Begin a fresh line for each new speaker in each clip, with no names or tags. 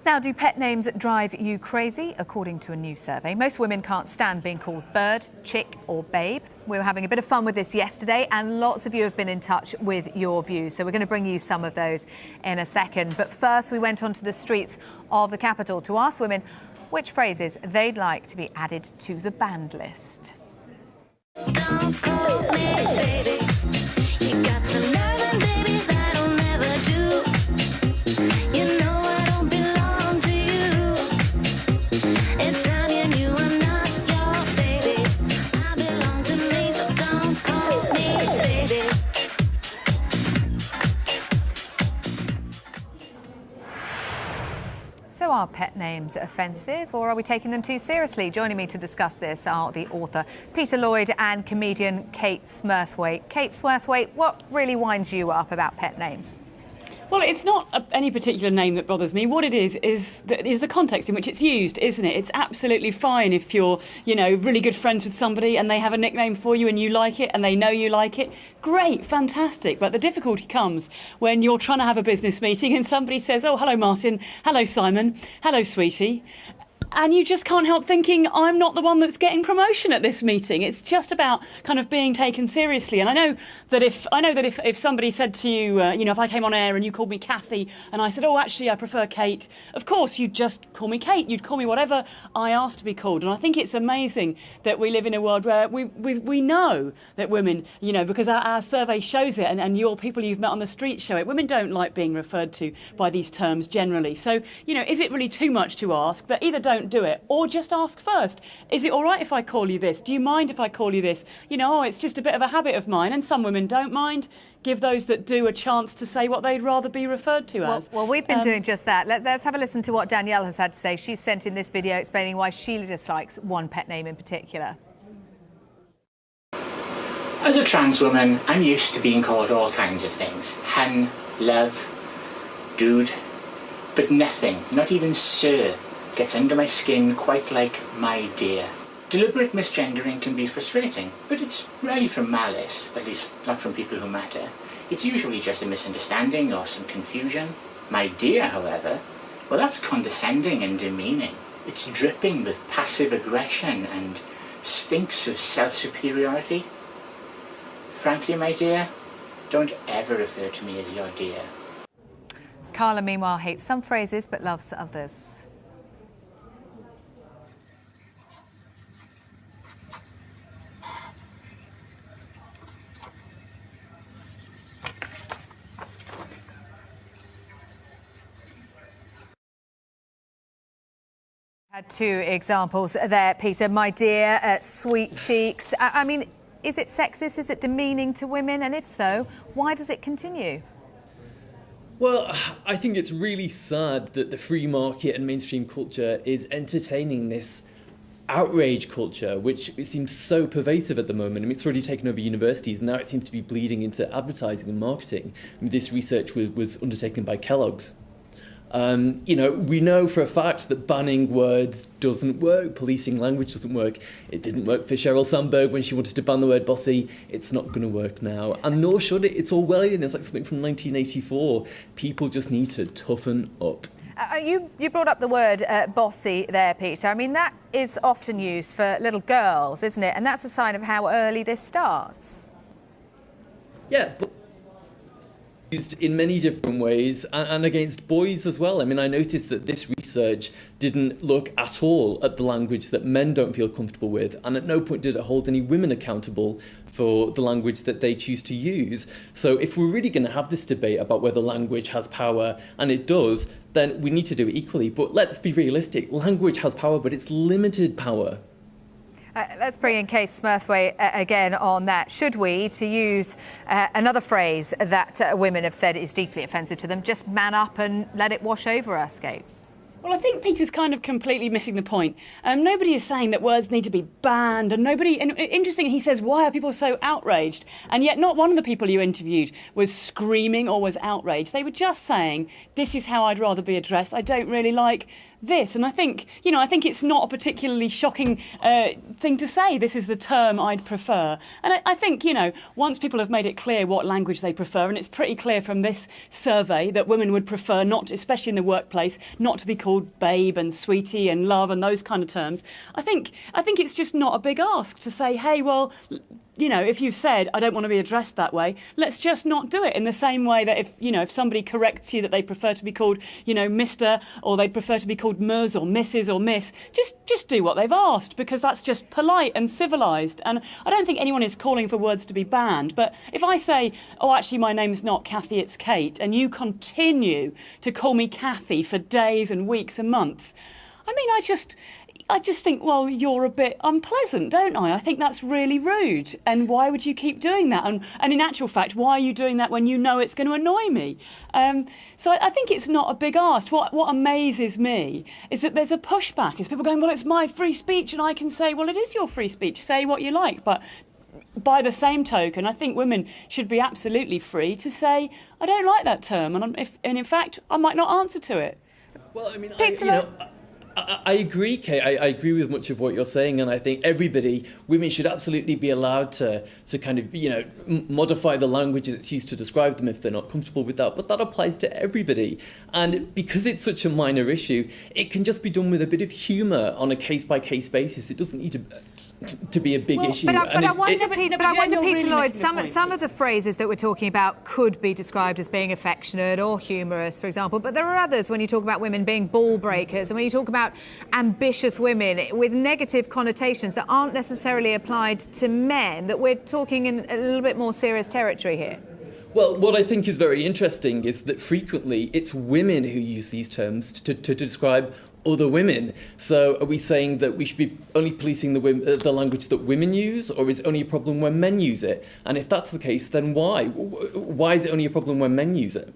Now, do pet names drive you crazy? According to a new survey, most women can't stand being called bird, chick or babe. We were having a bit of fun with this yesterday and lots of you have been in touch with your views. So we're going to bring you some of those in a second. But first, we went onto the streets of the capital to ask women which phrases they'd like to be added to the banned list.
Don't call me baby. You got some nerve, baby, that'll never do. You know I don't belong to you. It's time you knew I'm not your baby. I belong to me, so don't call me baby.
So are pet names offensive, or are we taking them too seriously? Joining me to discuss this are the author Peterr, Lloyd and comedian Kate Smurthwaite. Kate Smurthwaite, what really winds you up about pet names?
Well, it's not any particular name that bothers me. What it is the context in which it's used, isn't it? It's absolutely fine if you're, really good friends with somebody and they have a nickname for you and you like it and they know you like it. Great, fantastic. But the difficulty comes when you're trying to have a business meeting and somebody says, oh, hello, Martin. Hello, Simon. Hello, sweetie. And you just can't help thinking, I'm not the one that's getting promotion at this meeting. It's just about kind of being taken seriously. And I know that if somebody said to you, if I came on air and you called me Kathy and I said, oh, actually, I prefer Kate, of course, you'd just call me Kate. You'd call me whatever I asked to be called. And I think it's amazing that we live in a world where we know that women, because our survey shows it and your people you've met on the street show it, women don't like being referred to by these terms generally. So, is it really too much to ask that either don't do it or just ask first? Is it all right if I call you this? Do you mind if I call you this? It's just a bit of a habit of mine, and some women don't mind. Give those that do a chance to say what they'd rather be referred to as.
Well, we've been doing just that. Let's have a listen to what Danielle has had to say. She's sent in this video explaining why she dislikes one pet name in particular.
As a trans woman, I'm used to being called all kinds of things. Hun, love, dude, but nothing, not even sir, gets under my skin quite like my dear. Deliberate misgendering can be frustrating, but it's rarely from malice, at least not from people who matter. It's usually just a misunderstanding or some confusion. My dear, however, well, that's condescending and demeaning. It's dripping with passive aggression and stinks of self-superiority. Frankly, my dear, don't ever refer to me as your dear.
Carla, meanwhile, hates some phrases but loves others. Had two examples there, Peterr. My dear, sweet cheeks. I mean, is it sexist? Is it demeaning to women? And if so, why does it continue?
Well, I think it's really sad that the free market and mainstream culture is entertaining this outrage culture, which it seems so pervasive at the moment. I mean, it's already taken over universities, and now it seems to be bleeding into advertising and marketing. I mean, this research was undertaken by Kellogg's. We know for a fact that banning words doesn't work, policing language doesn't work. It didn't work for Sheryl Sandberg when she wanted to ban the word bossy. It's not going to work now, and nor should it. It's Orwellian. It's like something from 1984. People just need to toughen up.
You brought up the word bossy there, Peterr. I mean, that is often used for little girls, isn't it? And that's a sign of how early this starts.
Yeah, but used in many different ways and against boys as well. I mean, I noticed that this research didn't look at all at the language that men don't feel comfortable with, and at no point did it hold any women accountable for the language that they choose to use. So if we're really going to have this debate about whether language has power, and it does, then we need to do it equally. But let's be realistic. Language has power, but it's limited power.
Let's bring in Kate Smurthwaite again on that. Should we, to use another phrase that women have said is deeply offensive to them, just man up and let it wash over us, Kate?
Well, I think Peter's kind of completely missing the point. Nobody is saying that words need to be banned, and interesting, he says, why are people so outraged? And yet not one of the people you interviewed was screaming or was outraged. They were just saying, this is how I'd rather be addressed. I don't really like this. And I think, I think it's not a particularly shocking thing to say, this is the term I'd prefer. And I think, once people have made it clear what language they prefer, and it's pretty clear from this survey that women would prefer not, especially in the workplace, not to be called babe and sweetie and love and those kind of terms. I think it's just not a big ask to say, hey, well, if you've said, I don't want to be addressed that way, let's just not do it. In the same way that if somebody corrects you that they prefer to be called, Mr. or they prefer to be called Ms. or Mrs. or Miss, just do what they've asked, because that's just polite and civilised. And I don't think anyone is calling for words to be banned. But if I say, oh, actually, my name's not Kathy, it's Kate, and you continue to call me Kathy for days and weeks and months, I just think, well, you're a bit unpleasant, don't I? I think that's really rude. And why would you keep doing that? And in actual fact, why are you doing that when you know it's going to annoy me? So I think it's not a big ask. What amazes me is that there's a pushback. Is people going, well, it's my free speech, and I can say, well, it is your free speech. Say what you like. But by the same token, I think women should be absolutely free to say, I don't like that term. And in fact, I might not answer to it.
Well, I agree, Kate. I agree with much of what you're saying, and I think women should absolutely be allowed to kind of, modify the language that's used to describe them if they're not comfortable with that. But that applies to everybody. And because it's such a minor issue, it can just be done with a bit of humour on a case-by-case basis. It doesn't need to be a big issue.
But I wonder, Peter Lloyd,
really
some of the phrases that we're talking about could be described as being affectionate or humorous, for example, but there are others when you talk about women being ball breakers and when you talk about ambitious women with negative connotations that aren't necessarily applied to men, that we're talking in a little bit more serious territory here.
Well, what I think is very interesting is that frequently it's women who use these terms to describe other women. So are we saying that we should be only policing the language that women use, or is it only a problem when men use it? And if that's the case, then why? Why is it only a problem when men use it?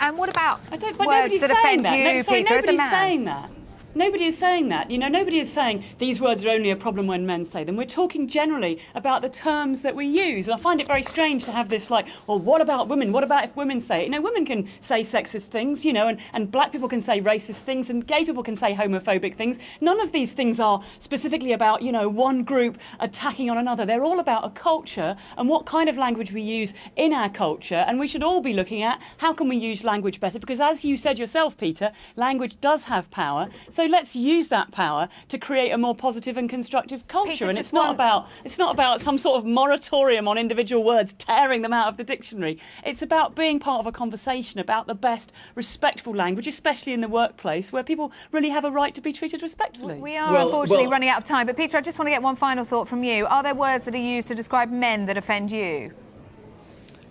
And what about
but
words that offend you, Peter, as a man?
Nobody's saying that. Nobody is saying that. Nobody is saying these words are only a problem when men say them. We're talking generally about the terms that we use. And I find it very strange to have this well, what about women? What about if women say it? Women can say sexist things, and black people can say racist things, and gay people can say homophobic things. None of these things are specifically about, one group attacking on another. They're all about a culture and what kind of language we use in our culture. And we should all be looking at how can we use language better? Because as you said yourself, Peter, language does have power. So let's use that power to create a more positive and constructive culture.
Peter,
and it's not about some sort of moratorium on individual words, tearing them out of the dictionary. It's about being part of a conversation about the best respectful language, especially in the workplace, where people really have a right to be treated respectfully.
We are unfortunately running out of time. But Peter, I just want to get one final thought from you. Are there words that are used to describe men that offend you?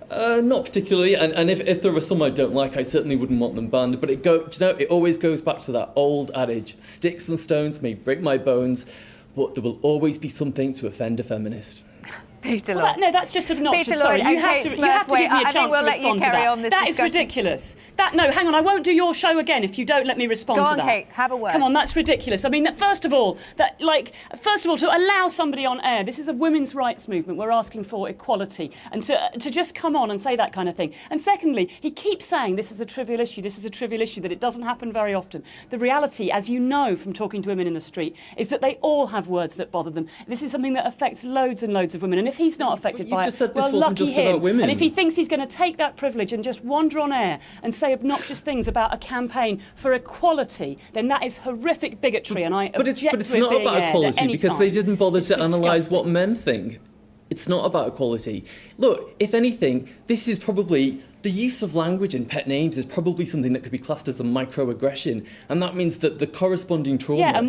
Not particularly, and if there are some I don't like, I certainly wouldn't want them banned. But it always goes back to that old adage: sticks and stones may break my bones, but there will always be something to offend a feminist.
Peter Lloyd.
That's just obnoxious.
Peter Lloyd,
you have to give me a chance to respond to that. That is ridiculous. Hang on, I won't do your show again if you don't let me respond to that.
Go on, Kate, have a word.
Come on, that's ridiculous. First of all, to allow somebody on air, this is a women's rights movement. We're asking for equality, and to just come on and say that kind of thing. And secondly, he keeps saying this is a trivial issue, that it doesn't happen very often. The reality, as you know from talking to women in the street, is that they all have words that bother them. This is something that affects loads and loads of women. And if he's not affected by it, well, lucky him. And if he thinks he's going to take that privilege and just wander on air and say obnoxious things about a campaign for equality, then that is horrific bigotry, and I object to it being aired. But it's not about equality, because
they didn't bother to analyse what men think. It's not about equality. Look, if anything, this is probably... The use of language and pet names is probably something that could be classed as a microaggression, and that means that the corresponding trauma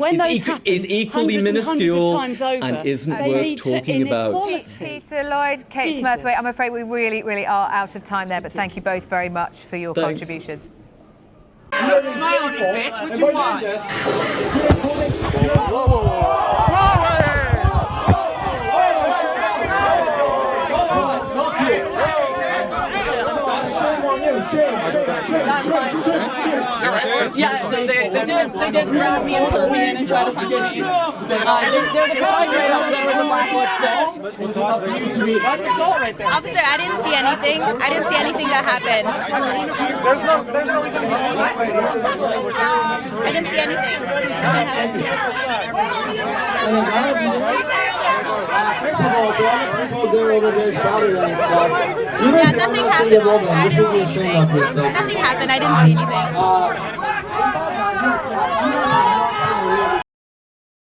is equally minuscule and isn't worth talking about.
Peter Lloyd, Kate Smurthwaite, I'm afraid we really, really are out of time there, but thank you both very much for your contributions.
Look, smile at me, bitch. What do you want?
Yeah, so they did grab me and pull me in and try to punch me. They're the person right over there with the black lipstick.
That's assault right there.
Officer, I didn't see anything. I didn't see anything that happened.
There's no reason to be.
I didn't see anything. Nothing happened.
First of all, the other people there over there shouting and stuff.
Yeah, nothing happened. I didn't see anything. Nothing happened. I didn't see anything.